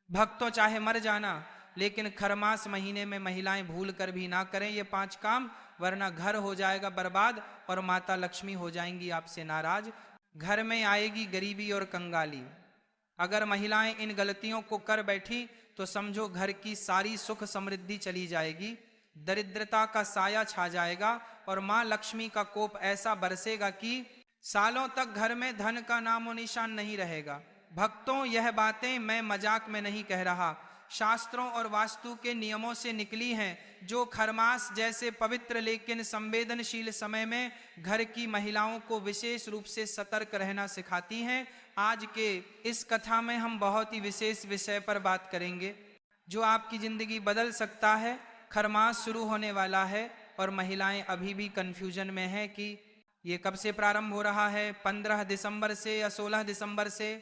भक्तों चाहे मर जाना, लेकिन खरमास महीने में महिलाएं भूल कर भी ना करें ये 5 काम, वरना घर हो जाएगा बर्बाद और माता लक्ष्मी हो जाएंगी आपसे नाराज। घर में आएगी गरीबी और कंगाली। अगर महिलाएं इन गलतियों को कर बैठी तो समझो घर की सारी सुख समृद्धि चली जाएगी, दरिद्रता का साया छा जाएगा और मां लक्ष्मी का कोप ऐसा बरसेगा कि सालों तक घर में धन का नामो निशान नहीं रहेगा। भक्तों, यह बातें मैं मजाक में नहीं कह रहा, शास्त्रों और वास्तु के नियमों से निकली हैं, जो खरमास जैसे पवित्र लेकिन संवेदनशील समय में घर की महिलाओं को विशेष रूप से सतर्क रहना सिखाती हैं। आज के इस कथा में हम बहुत ही विशेष विषय पर बात करेंगे, जो आपकी जिंदगी बदल सकता है। खरमास शुरू होने वाला है और महिलाएं अभी भी कंफ्यूजन में हैं कि ये कब से प्रारंभ हो रहा है, 15 दिसंबर से या 16 दिसंबर से।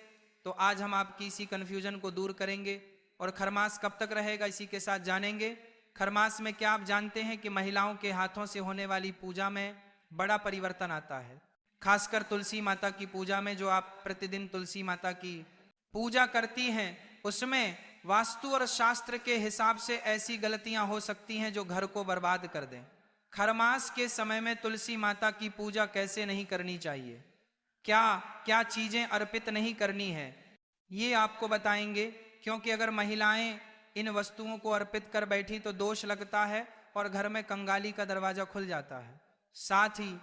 तो आज हम आपकी इसी कंफ्यूजन को दूर करेंगे। और खरमास कब तक रहेगा इसी के साथ जानेंगे। खरमास में क्या आप जानते हैं कि महिलाओं के हाथों से होने वाली पूजा में बड़ा परिवर्तन आता है। खासकर तुलसी माता की पूजा में, जो आप प्रतिदिन तुलसी माता की पूजा करती हैं, उसमें वास्तु और शास्त्र के हिसाब से ऐसी गलतियां हो सकती हैं जो घर को बर्बाद कर दें। खरमास के समय में तुलसी माता की पूजा कैसे नहीं करनी चाहिए, क्या क्या चीजें अर्पित नहीं करनी है, ये आपको बताएंगे। क्योंकि अगर महिलाएं इन वस्तुओं को अर्पित कर बैठी तो दोष लगता है और घर में कंगाली का दरवाजा खुल जाता है। साथ ही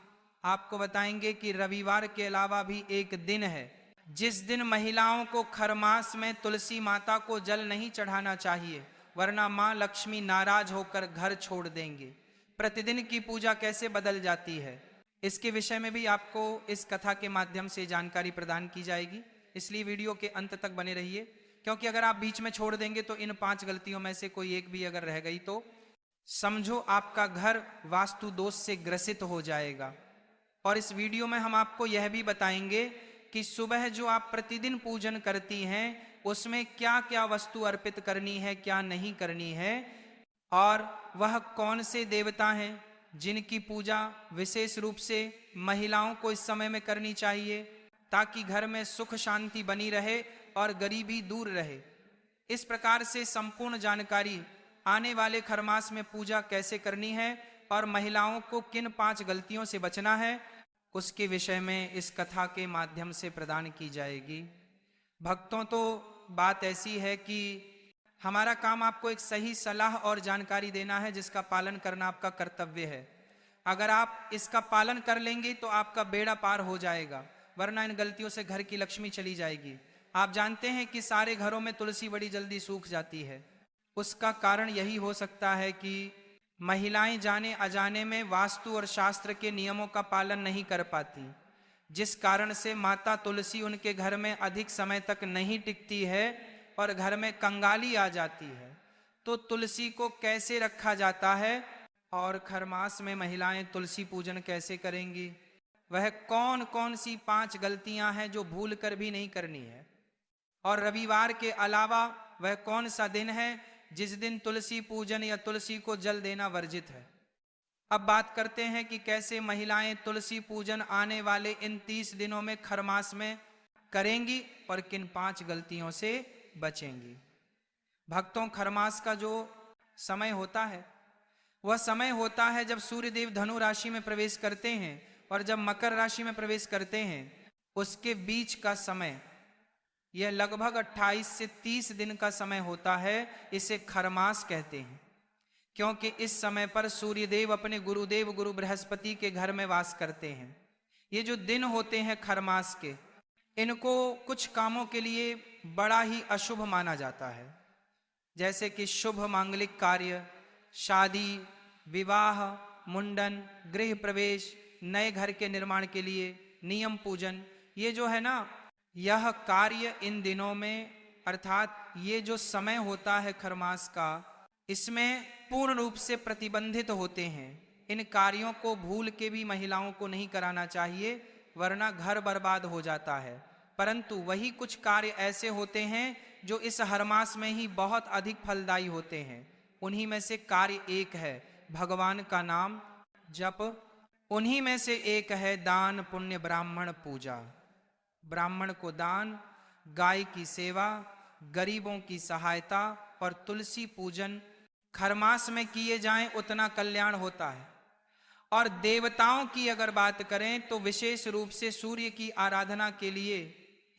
आपको बताएंगे कि रविवार के अलावा भी एक दिन है जिस दिन महिलाओं को खरमास में तुलसी माता को जल नहीं चढ़ाना चाहिए, वरना मां लक्ष्मी नाराज होकर घर छोड़ देंगे। प्रतिदिन की पूजा कैसे बदल जाती है, इसके विषय में भी आपको इस कथा के माध्यम से जानकारी प्रदान की जाएगी। इसलिए वीडियो के अंत तक बने रहिए, क्योंकि अगर आप बीच में छोड़ देंगे तो इन 5 गलतियों में से कोई एक भी अगर रह गई तो समझो आपका घर वास्तु दोष से ग्रसित हो जाएगा। और इस वीडियो में हम आपको यह भी बताएंगे कि सुबह जो आप प्रतिदिन पूजन करती हैं उसमें क्या क्या वस्तु अर्पित करनी है, क्या नहीं करनी है, और वह कौन से देवता हैं जिनकी पूजा विशेष रूप से महिलाओं को इस समय में करनी चाहिए, ताकि घर में सुख शांति बनी रहे और गरीबी दूर रहे। इस प्रकार से संपूर्ण जानकारी आने वाले खरमास में पूजा कैसे करनी है और महिलाओं को किन 5 गलतियों से बचना है, उसके विषय में इस कथा के माध्यम से प्रदान की जाएगी। भक्तों, तो बात ऐसी है कि हमारा काम आपको एक सही सलाह और जानकारी देना है, जिसका पालन करना आपका कर्तव्य है। अगर आप इसका पालन कर लेंगे तो आपका बेड़ा पार हो जाएगा, वरना इन गलतियों से घर की लक्ष्मी चली जाएगी। आप जानते हैं कि सारे घरों में तुलसी बड़ी जल्दी सूख जाती है। उसका कारण यही हो सकता है कि महिलाएं जाने अजाने में वास्तु और शास्त्र के नियमों का पालन नहीं कर पाती, जिस कारण से माता तुलसी उनके घर में अधिक समय तक नहीं टिकती है और घर में कंगाली आ जाती है। तो तुलसी को कैसे रखा जाता है और खरमास में महिलाएं तुलसी पूजन कैसे करेंगी, वह कौन कौन सी 5 गलतियां हैं जो भूल कर भी नहीं करनी है, और रविवार के अलावा वह कौन सा दिन है जिस दिन तुलसी पूजन या तुलसी को जल देना वर्जित है। अब बात करते हैं कि कैसे महिलाएं तुलसी पूजन आने वाले इन 30 दिनों में खरमास में करेंगी और किन 5 गलतियों से बचेंगी। भक्तों, खरमास का जो समय होता है वह समय होता है जब सूर्यदेव धनु राशि में प्रवेश करते हैं और जब मकर राशि में प्रवेश करते हैं, उसके बीच का समय, यह लगभग 28 से 30 दिन का समय होता है। इसे खरमास कहते हैं, क्योंकि इस समय पर सूर्यदेव अपने गुरुदेव गुरु बृहस्पति के घर में वास करते हैं। ये जो दिन होते हैं खरमास के, इनको कुछ कामों के लिए बड़ा ही अशुभ माना जाता है, जैसे कि शुभ मांगलिक कार्य, शादी, विवाह, मुंडन, गृह प्रवेश, नए घर के निर्माण के लिए नियम पूजन, ये जो है ना, यह कार्य इन दिनों में, अर्थात ये जो समय होता है खरमास का, इसमें पूर्ण रूप से प्रतिबंधित होते हैं। इन कार्यों को भूल के भी महिलाओं को नहीं कराना चाहिए, वरना घर बर्बाद हो जाता है। परंतु वही कुछ कार्य ऐसे होते हैं जो इस हर मास में ही बहुत अधिक फलदायी होते हैं। उन्हीं में से कार्य एक है भगवान का नाम जप, उन्हीं में से एक है दान पुण्य ब्राह्मण पूजा। ब्राह्मण को दान, गाय की सेवा, गरीबों की सहायता और तुलसी पूजन खरमास में किए जाएं उतना कल्याण होता है। और देवताओं की अगर बात करें तो विशेष रूप से सूर्य की आराधना के लिए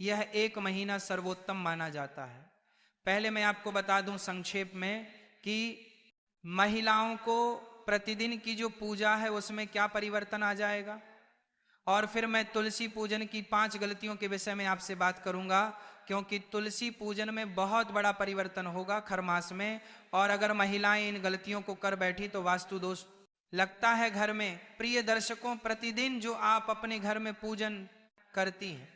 यह एक महीना सर्वोत्तम माना जाता है। पहले मैं आपको बता दूं संक्षेप में कि महिलाओं को प्रतिदिन की जो पूजा है उसमें क्या परिवर्तन आ जाएगा, और फिर मैं तुलसी पूजन की 5 गलतियों के विषय में आपसे बात करूंगा, क्योंकि तुलसी पूजन में बहुत बड़ा परिवर्तन होगा खरमास में। और अगर महिलाएं इन गलतियों को कर बैठी तो वास्तु दोष लगता है घर में। प्रिय दर्शकों, प्रतिदिन जो आप अपने घर में पूजन करती हैं,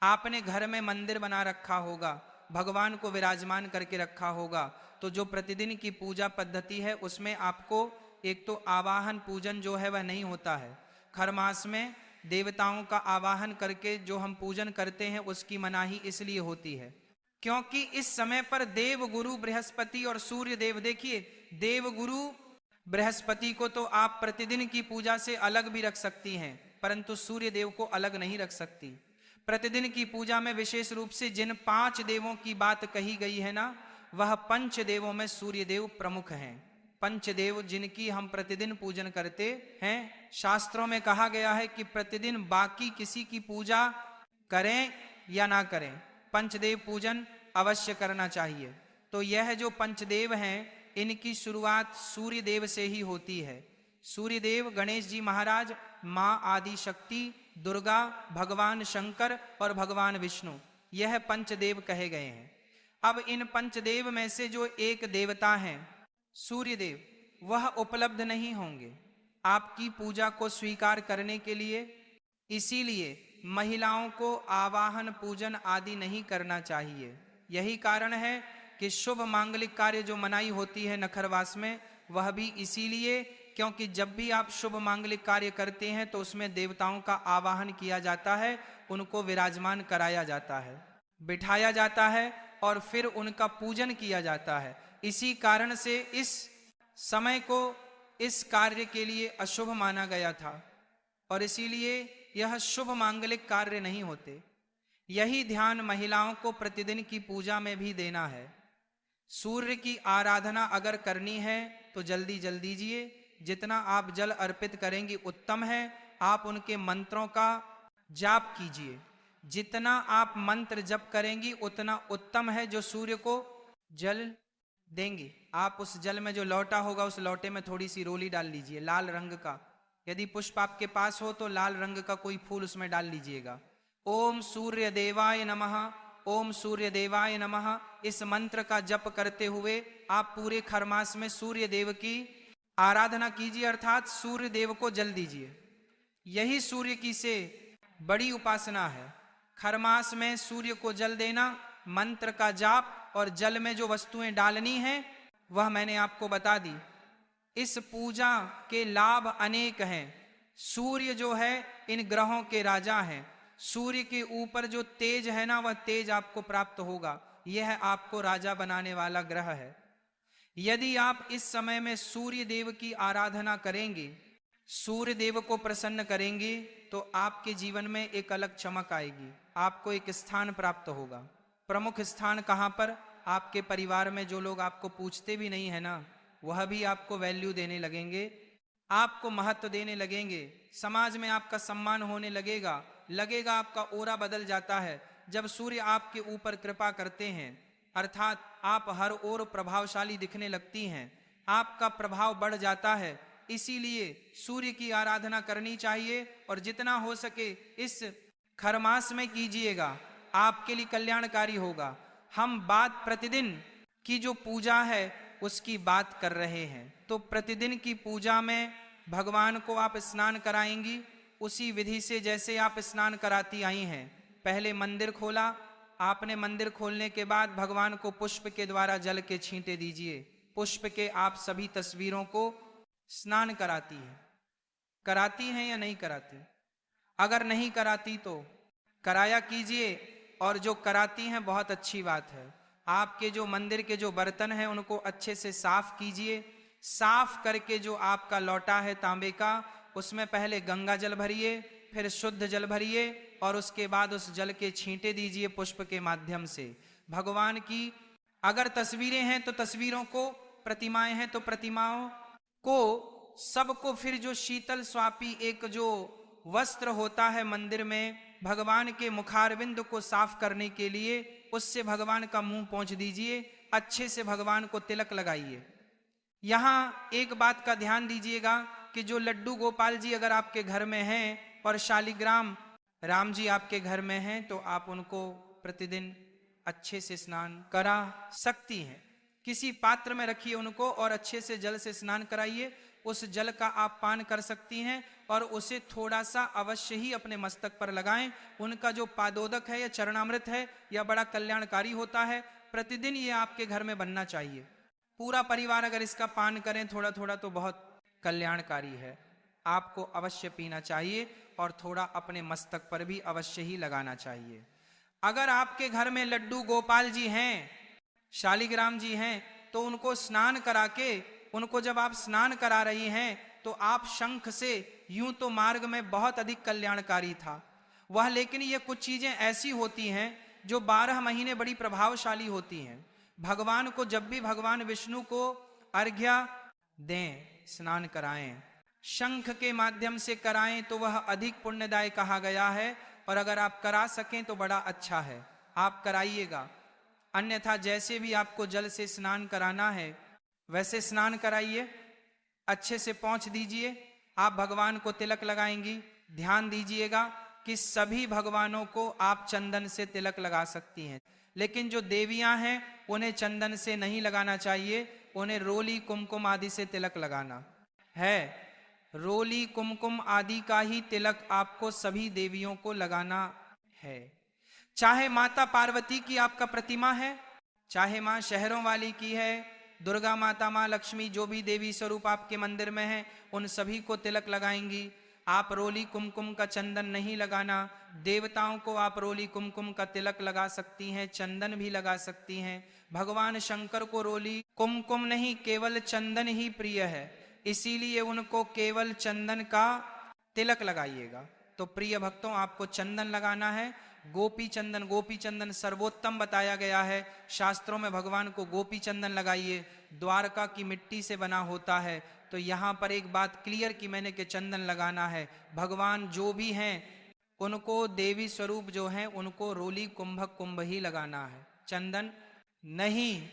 आपने घर में मंदिर बना रखा होगा, भगवान को विराजमान करके रखा होगा, तो जो प्रतिदिन की पूजा पद्धति है उसमें आपको एक तो आवाहन पूजन जो है वह नहीं होता है। खरमास में देवताओं का आवाहन करके जो हम पूजन करते हैं उसकी मनाही इसलिए होती है क्योंकि इस समय पर देव गुरु बृहस्पति और सूर्य देव, देखिए देव गुरु बृहस्पति को तो आप प्रतिदिन की पूजा से अलग भी रख सकती हैं, परंतु सूर्य देव को अलग नहीं रख सकती। प्रतिदिन की पूजा में विशेष रूप से जिन 5 देवों की बात कही गई है ना, वह 5 देवों में सूर्य देव प्रमुख हैं। 5 देव जिनकी हम प्रतिदिन पूजन करते हैं। शास्त्रों में कहा गया है कि प्रतिदिन बाकी किसी की पूजा करें या ना करें, पंचदेव पूजन अवश्य करना चाहिए। तो यह जो पंचदेव हैं इनकी शुरुआत सूर्य देव से ही होती है। सूर्य देव गणेश जी महाराज, माँ आदि शक्ति, दुर्गा, भगवान शंकर और भगवान विष्णु, यह पंचदेव कहे गए हैं। अब इन पंचदेव में से जो एक देवता हैं सूर्य देव, वह उपलब्ध नहीं होंगे आपकी पूजा को स्वीकार करने के लिए। इसीलिए महिलाओं को आवाहन पूजन आदि नहीं करना चाहिए। यही कारण है कि शुभ मांगलिक कार्य जो मनाई होती है नखरवास में, वह भी इसीलिए क्योंकि जब भी आप शुभ मांगलिक कार्य करते हैं तो उसमें देवताओं का आवाहन किया जाता है, उनको विराजमान कराया जाता है, बिठाया जाता है और फिर उनका पूजन किया जाता है। इसी कारण से इस समय को इस कार्य के लिए अशुभ माना गया था और इसीलिए यह शुभ मांगलिक कार्य नहीं होते। यही ध्यान महिलाओं को प्रतिदिन की पूजा में भी देना है। सूर्य की आराधना अगर करनी है तो जल्दी जल दीजिए। जितना आप जल अर्पित करेंगी उत्तम है। आप उनके मंत्रों का जाप कीजिए। जितना आप मंत्र जप करेंगी उतना उत्तम है। जो सूर्य को जल देंगे, आप उस जल में जो लौटा होगा उस लौटे में थोड़ी सी रोली डाल लीजिए लाल रंग का। यदि पुष्प आपके पास हो तो लाल रंग का कोई फूल उसमें डाल लीजिएगा। ओम सूर्य देवाय नमः, ओम सूर्य देवाय नमः, इस मंत्र का जप करते हुए आप पूरे खरमास में सूर्य देव की आराधना कीजिए, अर्थात सूर्य देव को जल दीजिए। यही सूर्य की से बड़ी उपासना है। खरमास में सूर्य को जल देना, मंत्र का जाप और जल में जो वस्तुएं डालनी हैं वह मैंने आपको बता दी। इस पूजा के लाभ अनेक हैं। सूर्य जो है इन ग्रहों के राजा हैं। सूर्य के ऊपर जो तेज है ना, वह तेज आपको प्राप्त होगा। यह आपको राजा बनाने वाला ग्रह है। यदि आप इस समय में सूर्य देव की आराधना करेंगे, सूर्य देव को प्रसन्न करेंगे, तो आपके जीवन में एक अलग चमक आएगी। आपको एक स्थान प्राप्त होगा। प्रमुख स्थान कहाँ पर? आपके परिवार में जो लोग आपको पूछते भी नहीं है ना, वह भी आपको वैल्यू देने लगेंगे, आपको महत्व देने लगेंगे। समाज में आपका सम्मान होने लगेगा आपका ओरा बदल जाता है जब सूर्य आपके ऊपर कृपा करते हैं, अर्थात आप हर ओर प्रभावशाली दिखने लगती हैं, आपका प्रभाव बढ़ जाता है। इसीलिए सूर्य की आराधना करनी चाहिए और जितना हो सके इस खरमास में कीजिएगा, आपके लिए कल्याणकारी होगा। हम बात प्रतिदिन की जो पूजा है उसकी बात कर रहे हैं। तो प्रतिदिन की पूजा में भगवान को आप स्नान कराएंगी उसी विधि से जैसे आप स्नान कराती आई हैं। पहले मंदिर खोला, आपने मंदिर खोलने के बाद भगवान को पुष्प के द्वारा जल के छींटे दीजिए। पुष्प के आप सभी तस्वीरों को स्नान कराती हैं या नहीं कराती? अगर नहीं कराती तो कराया कीजिए, और जो कराती हैं बहुत अच्छी बात है। आपके जो मंदिर के जो बर्तन हैं उनको अच्छे से साफ कीजिए। साफ करके जो आपका लौटा है तांबे का, उसमें पहले गंगा जल भरिए, फिर शुद्ध जल भरिए और उसके बाद उस जल के छींटे दीजिए पुष्प के माध्यम से। भगवान की अगर तस्वीरें हैं तो तस्वीरों को, प्रतिमाएं हैं तो प्रतिमाओं को, सबको फिर जो शीतल स्वापी एक जो वस्त्र होता है मंदिर में भगवान के मुखारविंद को साफ करने के लिए, उससे भगवान का मुंह पोंछ दीजिए, अच्छे से भगवान को तिलक लगाइए। यहां एक बात का ध्यान दीजिएगा कि जो लड्डू गोपाल जी अगर आपके घर में हैं और शालिग्राम राम जी आपके घर में हैं तो आप उनको प्रतिदिन अच्छे से स्नान करा सकती हैं। किसी पात्र में रखिए उनको और अच्छे से जल से स्नान कराइए। उस जल का आप पान कर सकती हैं और उसे थोड़ा सा अवश्य ही अपने मस्तक पर लगाएं। उनका जो पादोदक है या चरणामृत है या बड़ा कल्याणकारी होता है, प्रतिदिन ये आपके घर में बनना चाहिए। पूरा परिवार अगर इसका पान करें थोड़ा थोड़ा तो बहुत कल्याणकारी है। आपको अवश्य पीना चाहिए और थोड़ा अपने मस्तक पर भी अवश्य ही लगाना चाहिए। अगर आपके घर में लड्डू गोपाल जी हैं, शालिग्राम जी हैं, तो उनको स्नान करा के, उनको जब आप स्नान करा रही हैं तो आप शंख से, यूं तो मार्ग में बहुत अधिक कल्याणकारी था वह, लेकिन ये कुछ चीजें ऐसी होती हैं जो 12 महीने बड़ी प्रभावशाली होती हैं। भगवान को जब भी भगवान विष्णु को अर्घ्य दें, स्नान कराएं, शंख के माध्यम से कराएं तो वह अधिक पुण्यदायी कहा गया है। और अगर आप करा सकें तो बड़ा अच्छा है, आप कराइएगा। अन्यथा जैसे भी आपको जल से स्नान कराना है वैसे स्नान कराइए, अच्छे से पोंछ दीजिए। आप भगवान को तिलक लगाएंगी, ध्यान दीजिएगा कि सभी भगवानों को आप चंदन से तिलक लगा सकती हैं, लेकिन जो देवियां हैं उन्हें चंदन से नहीं लगाना चाहिए, उन्हें रोली कुमकुम आदि से तिलक लगाना है। रोली कुमकुम आदि का ही तिलक आपको सभी देवियों को लगाना है। चाहे माता पार्वती की आपका प्रतिमा है, चाहे मां शहरों वाली की है, दुर्गा माता, मां लक्ष्मी, जो भी देवी स्वरूप आपके मंदिर में है उन सभी को तिलक लगाएंगी। आप रोली कुमकुम का चंदन नहीं लगाना। देवताओं को आप रोली कुमकुम का तिलक लगा सकती हैं, चंदन भी लगा सकती हैं। भगवान शंकर को रोली कुमकुम नहीं, केवल चंदन ही प्रिय है, इसीलिए उनको केवल चंदन का तिलक लगाइएगा। तो प्रिय भक्तों, आपको चंदन लगाना है। गोपी चंदन, गोपी चंदन सर्वोत्तम बताया गया है शास्त्रों में। भगवान को गोपी चंदन लगाइए, द्वारका की मिट्टी से बना होता है। तो यहाँ पर एक बात क्लियर की मैंने कि चंदन लगाना है। भगवान जो भी हैं उनको, देवी स्वरूप जो हैं उनको रोली कुंभक कुंभ ही लगाना है, चंदन नहीं।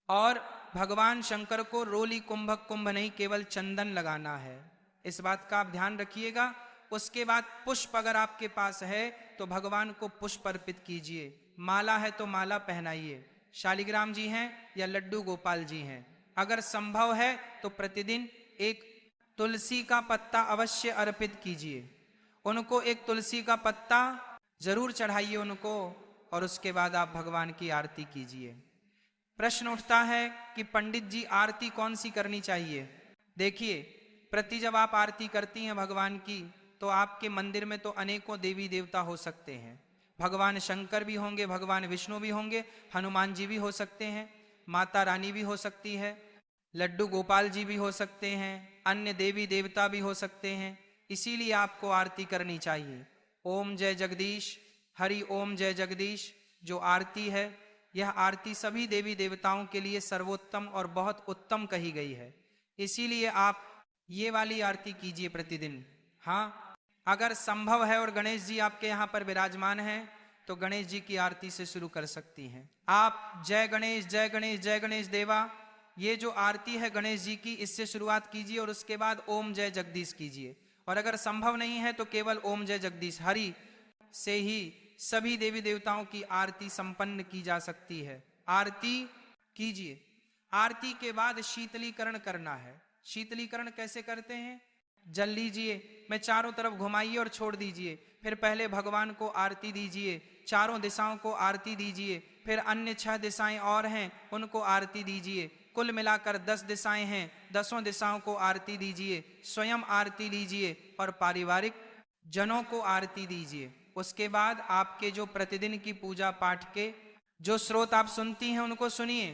और भगवान शंकर को रोली कुंभक कुंभ नहीं, केवल चंदन लगाना है। इस बात का आप ध्यान रखिएगा। उसके बाद पुष्प अगर आपके पास है तो भगवान को पुष्प अर्पित कीजिए। माला है तो माला पहनाइए, शालिग्राम जी हैं या लड्डू गोपाल जी हैं। अगर संभव है तो प्रतिदिन एक तुलसी का पत्ता अवश्य अर्पित कीजिए। उनको एक तुलसी का पत्ता जरूर चढ़ाइए उनको, और उसके बाद आप भगवान की आरती कीजिए। प्रश्न उठता है कि पंडित जी आरती कौन सी करनी चाहिए। देखिए, प्रति जब आप आरती करती हैं भगवान की तो आपके मंदिर में तो अनेकों देवी देवता हो सकते हैं। भगवान शंकर भी होंगे, भगवान विष्णु भी होंगे, हनुमान जी भी हो सकते हैं, माता रानी भी हो सकती है, लड्डू गोपाल जी भी हो सकते हैं, अन्य देवी देवता भी हो सकते हैं। इसीलिए आपको आरती करनी चाहिए। ओम जय जगदीश, हरि ओम जय जगदीश जो आरती है, यह आरती सभी देवी देवताओं के लिए सर्वोत्तम और बहुत उत्तम कही गई है। इसीलिए आप ये वाली आरती कीजिए प्रतिदिन। हाँ, अगर संभव है और गणेश जी आपके यहाँ पर विराजमान हैं तो गणेश जी की आरती से शुरू कर सकती हैं आप। जय गणेश जय गणेश जय गणेश देवा, ये जो आरती है गणेश जी की, इससे शुरुआत कीजिए और उसके बाद ओम जय जगदीश कीजिए। और अगर संभव नहीं है तो केवल ओम जय जगदीश हरि से ही सभी देवी देवताओं की आरती संपन्न की जा सकती है। आरती कीजिए। आरती के बाद शीतलीकरण करना है। शीतलीकरण कैसे करते हैं? जल लीजिए, मैं चारों तरफ घुमाइए और छोड़ दीजिए। फिर पहले भगवान को आरती दीजिए, चारों दिशाओं को आरती दीजिए, फिर अन्य 6 दिशाएं और हैं उनको आरती दीजिए। कुल मिलाकर 10 दिशाएं हैं, 10 दिशाओं को आरती दीजिए। स्वयं आरती लीजिए और पारिवारिक जनों को आरती दीजिए। उसके बाद आपके जो प्रतिदिन की पूजा पाठ के जो स्रोत आप सुनती हैं उनको सुनिए।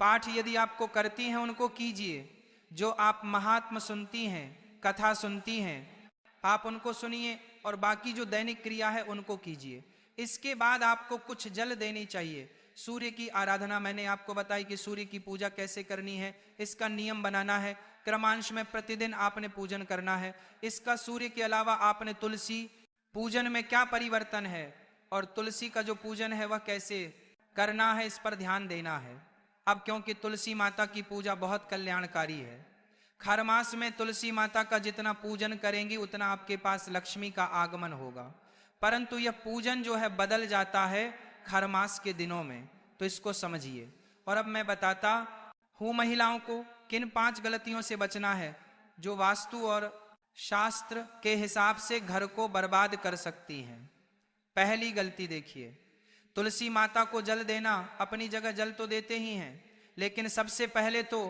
पाठ यदि आपको करती हैं उनको कीजिए। जो आप महात्म सुनती हैं, कथा सुनती हैं, आप उनको सुनिए और बाकी जो दैनिक क्रिया है उनको कीजिए। इसके बाद आपको कुछ जल देनी चाहिए, सूर्य की आराधना मैंने आपको बताई कि सूर्य की पूजा कैसे करनी है, इसका नियम बनाना है। क्रमांश में प्रतिदिन आपने पूजन करना है। इसका सूर्य के अलावा आपने तुलसी पूजन में क्या परिवर्तन है और तुलसी का जो पूजन है वह कैसे करना है, इस पर ध्यान देना है। अब क्योंकि तुलसी माता की पूजा बहुत कल्याणकारी है, खर मास में तुलसी माता का जितना पूजन करेंगी उतना आपके पास लक्ष्मी का आगमन होगा। परंतु यह पूजन जो है बदल जाता है खर मास के दिनों में, तो इसको समझिए। और अब मैं बताता हूं महिलाओं को किन 5 गलतियों से बचना है जो वास्तु और शास्त्र के हिसाब से घर को बर्बाद कर सकती हैं। पहली गलती देखिए, तुलसी माता को जल देना, अपनी जगह जल तो देते ही हैं, लेकिन सबसे पहले तो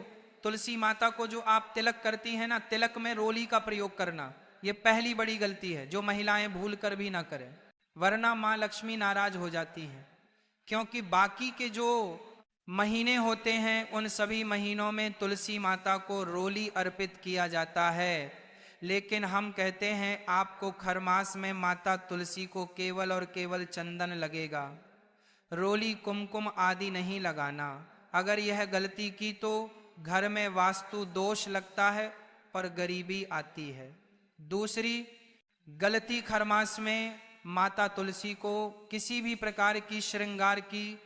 तुलसी माता को जो आप तिलक करती हैं ना, तिलक में रोली का प्रयोग करना, ये पहली बड़ी गलती है जो महिलाएं भूल कर भी ना करें, वरना मां लक्ष्मी नाराज हो जाती हैं। क्योंकि बाकी के जो महीने होते हैं उन सभी महीनों में तुलसी माता को रोली अर्पित किया जाता है, लेकिन हम कहते हैं आपको खरमास में माता तुलसी को केवल और केवल चंदन लगेगा, रोली कुमकुम आदि नहीं लगाना। अगर यह गलती की तो घर में वास्तु दोष लगता है और गरीबी आती है। दूसरी गलती, खरमास में माता तुलसी को किसी भी प्रकार की श्रृंगार की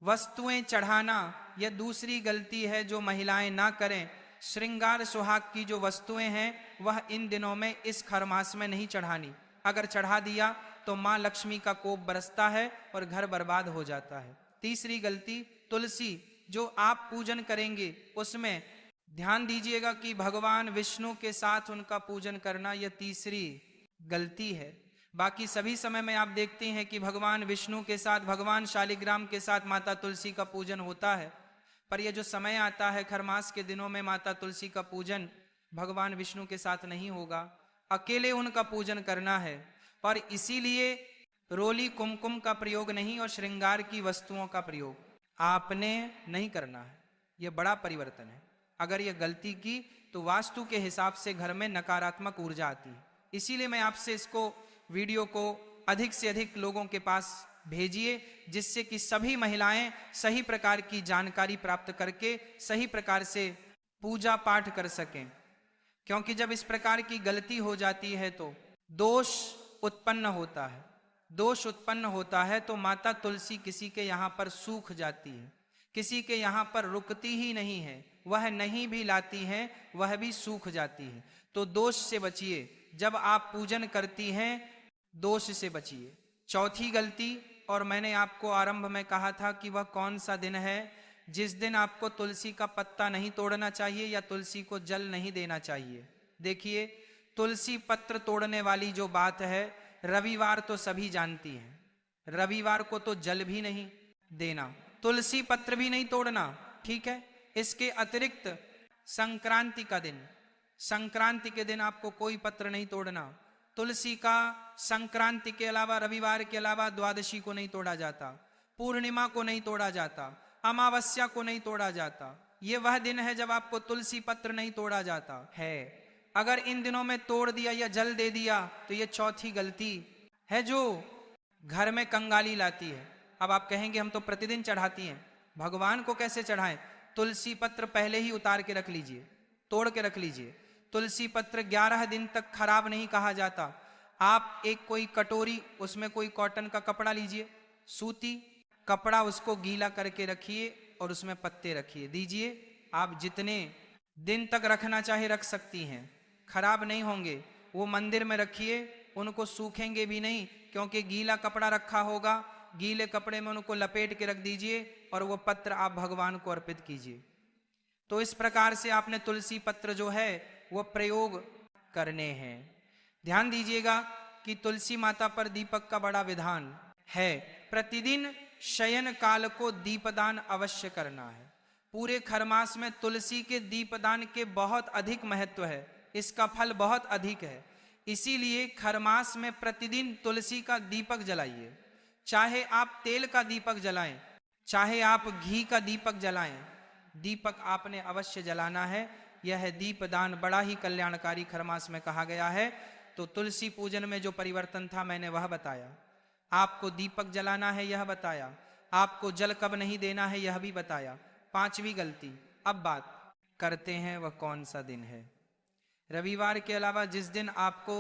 वस्तुएं चढ़ाना, यह दूसरी गलती है जो महिलाएं ना करें। श्रृंगार सुहाग की जो वस्तुएं हैं वह इन दिनों में इस खरमास में नहीं चढ़ानी। अगर चढ़ा दिया तो मां लक्ष्मी का कोप बरसता है और घर बर्बाद हो जाता है। तीसरी गलती, तुलसी जो आप पूजन करेंगे उसमें ध्यान दीजिएगा कि भगवान विष्णु के साथ उनका पूजन करना, यह तीसरी गलती है। बाकी सभी समय में आप देखते हैं कि भगवान विष्णु के साथ, भगवान शालिग्राम के साथ माता तुलसी का पूजन होता है, पर यह जो समय आता है खरमास के दिनों में माता तुलसी का पूजन भगवान विष्णु के साथ नहीं होगा, अकेले उनका पूजन करना है। और इसीलिए रोली कुमकुम का प्रयोग नहीं और श्रृंगार की वस्तुओं का प्रयोग आपने नहीं करना है। यह बड़ा परिवर्तन है। अगर यह गलती की तो वास्तु के हिसाब से घर में नकारात्मक ऊर्जा आती है। इसीलिए मैं आपसे इसको वीडियो को अधिक से अधिक लोगों के पास भेजिए, जिससे कि सभी महिलाएं सही प्रकार की जानकारी प्राप्त करके सही प्रकार से पूजा पाठ कर सकें। क्योंकि जब इस प्रकार की गलती हो जाती है तो दोष उत्पन्न होता है। दोष उत्पन्न होता है तो माता तुलसी किसी के यहाँ पर सूख जाती है, किसी के यहाँ पर रुकती ही नहीं है, वह नहीं भी लाती है वह भी सूख जाती है। तो दोष से बचिए, जब आप पूजन करती हैं दोष से बचिए। चौथी गलती, और मैंने आपको आरंभ में कहा था कि वह कौन सा दिन है जिस दिन आपको तुलसी का पत्ता नहीं तोड़ना चाहिए या तुलसी को जल नहीं देना चाहिए। देखिए, तुलसी पत्र तोड़ने वाली जो बात है, रविवार तो सभी जानती हैं, रविवार को तो जल भी नहीं देना, तुलसी पत्र भी नहीं तोड़ना, ठीक है। इसके अतिरिक्त संक्रांति का दिन, संक्रांति के दिन आपको कोई पत्र नहीं तोड़ना। तुलसी का संक्रांति के अलावा, रविवार के अलावा द्वादशी को नहीं तोड़ा जाता, पूर्णिमा को नहीं तोड़ा जाता, अमावस्या को नहीं तोड़ा जाता। ये वह दिन है जब आपको तुलसी पत्र नहीं तोड़ा जाता है। अगर इन दिनों में तोड़ दिया या जल दे दिया तो ये चौथी गलती है जो घर में कंगाली लाती है। अब आप कहेंगे हम तो प्रतिदिन चढ़ाती हैं, भगवान को कैसे चढ़ाएं? तुलसी पत्र पहले ही उतार के रख लीजिए, तोड़ के रख लीजिए। तुलसी पत्र 11 दिन तक खराब नहीं कहा जाता। आप एक कोई कटोरी, उसमें कोई कॉटन का कपड़ा लीजिए, सूती कपड़ा, उसको गीला करके रखिए और उसमें पत्ते रखिए, दीजिए। आप जितने दिन तक रखना चाहे रख सकती हैं, खराब नहीं होंगे। वो मंदिर में रखिए, उनको सूखेंगे भी नहीं, क्योंकि गीला कपड़ा रखा होगा, गीले कपड़े में उनको लपेट के रख दीजिए और वो पत्र आप भगवान को अर्पित कीजिए। तो इस प्रकार से आपने तुलसी पत्र जो है वो प्रयोग करने हैं। ध्यान दीजिएगा कि तुलसी माता पर दीपक का बड़ा विधान है। प्रतिदिन शयन काल को दीपदान अवश्य करना है। पूरे खरमास में तुलसी के दीपदान के बहुत अधिक महत्व है, इसका फल बहुत अधिक है। इसीलिए खरमास में प्रतिदिन तुलसी का दीपक जलाइए। चाहे आप तेल का दीपक जलाएं, चाहे आप घी का दीपक जलाएं, दीपक आपने अवश्य जलाना है। यह दीपदान बड़ा ही कल्याणकारी खरमास में कहा गया है। तो तुलसी पूजन में जो परिवर्तन था मैंने वह बताया, आपको दीपक जलाना है यह बताया, आपको जल कब नहीं देना है यह भी बताया। पांचवी गलती, अब बात करते हैं वह कौन सा दिन है। रविवार के अलावा जिस दिन आपको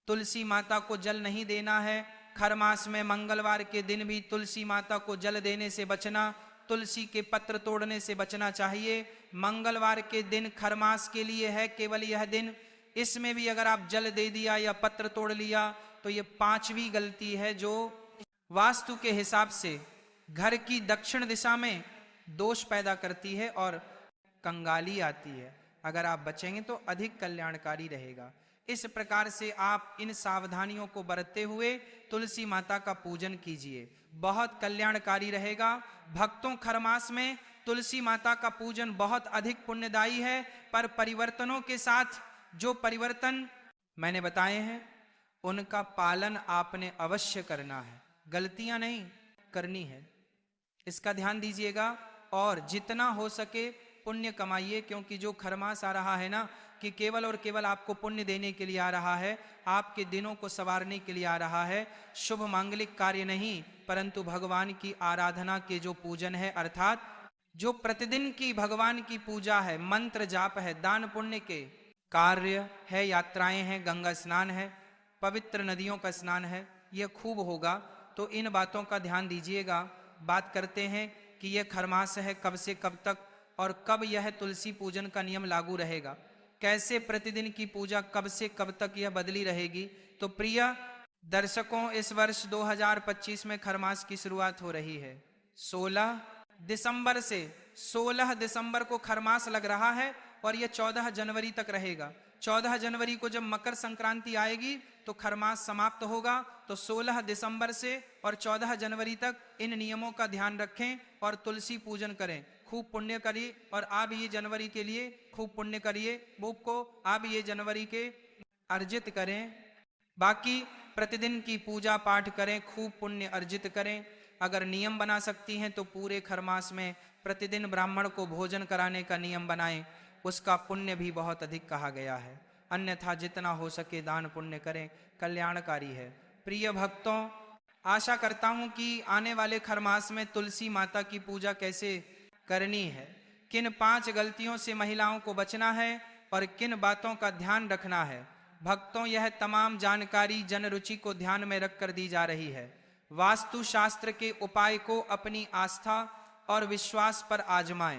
तुलसी माता को जल नहीं देना है, खर मास में मंगलवार के दिन भी तुलसी माता को जल देने से बचना, तुलसी के पत्र तोड़ने से बचना चाहिए। मंगलवार के दिन खरमास के लिए है केवल यह दिन, इसमें भी अगर आप जल दे दिया या पत्र तोड़ लिया तो ये पांचवी गलती है जो वास्तु के हिसाब से घर की दक्षिण दिशा में दोष पैदा करती है और कंगाली आती है। अगर आप बचेंगे तो अधिक कल्याणकारी रहेगा। इस प्रकार से आप इन सावधानियों को बरतते हुए तुलसी माता का पूजन कीजिए, बहुत कल्याणकारी रहेगा। भक्तों, खरमास में तुलसी माता का पूजन बहुत अधिक पुण्यदायी है, पर परिवर्तनों के साथ जो परिवर्तन मैंने बताए हैं उनका पालन आपने अवश्य करना है, गलतियां नहीं करनी है, इसका ध्यान दीजिएगा। और जितना हो सके पुण्य कमाइए, क्योंकि जो खरमास आ रहा है ना कि केवल और केवल आपको पुण्य देने के लिए आ रहा है, आपके दिनों को संवारने के लिए आ रहा है। शुभ मांगलिक कार्य नहीं, परंतु भगवान की आराधना के जो पूजन है, अर्थात जो प्रतिदिन की भगवान की पूजा है, मंत्र जाप है, दान पुण्य के कार्य है, यात्राएं हैं, गंगा स्नान है, पवित्र नदियों का स्नान है, यह खूब होगा। तो इन बातों का ध्यान दीजिएगा। बात करते हैं कि यह खरमास है कब से कब तक और कब यह तुलसी पूजन का नियम लागू रहेगा, कैसे प्रतिदिन की पूजा कब से कब तक यह बदली रहेगी। तो प्रिय दर्शकों, इस वर्ष 2025 में खरमास की शुरुआत हो रही है 16 दिसंबर से। 16 दिसंबर को खरमास लग रहा है और यह 14 जनवरी तक रहेगा। 14 जनवरी को जब मकर संक्रांति आएगी तो खरमास समाप्त होगा। तो 16 दिसंबर से और 14 जनवरी तक इन नियमों का ध्यान रखें और तुलसी पूजन करें, खूब पुण्य करिए। और आप ये जनवरी के लिए खूब पुण्य करिए, बुक को आप ये जनवरी के अर्जित करें। बाकी प्रतिदिन की पूजा पाठ करें, खूब पुण्य अर्जित करें। अगर नियम बना सकती हैं तो पूरे खरमास में प्रतिदिन ब्राह्मण को भोजन कराने का नियम बनाएं, उसका पुण्य भी बहुत अधिक कहा गया है। अन्यथा जितना हो सके दान पुण्य करें, कल्याणकारी है। प्रिय भक्तों, आशा करता हूं कि आने वाले खरमास में तुलसी माता की पूजा कैसे करनी है, किन 5 गलतियों से महिलाओं को बचना है और किन बातों का ध्यान रखना है। भक्तों, यह तमाम जानकारी जन रुचि को ध्यान में रखकर दी जा रही है। वास्तु शास्त्र के उपाय को अपनी आस्था और विश्वास पर आजमाएं।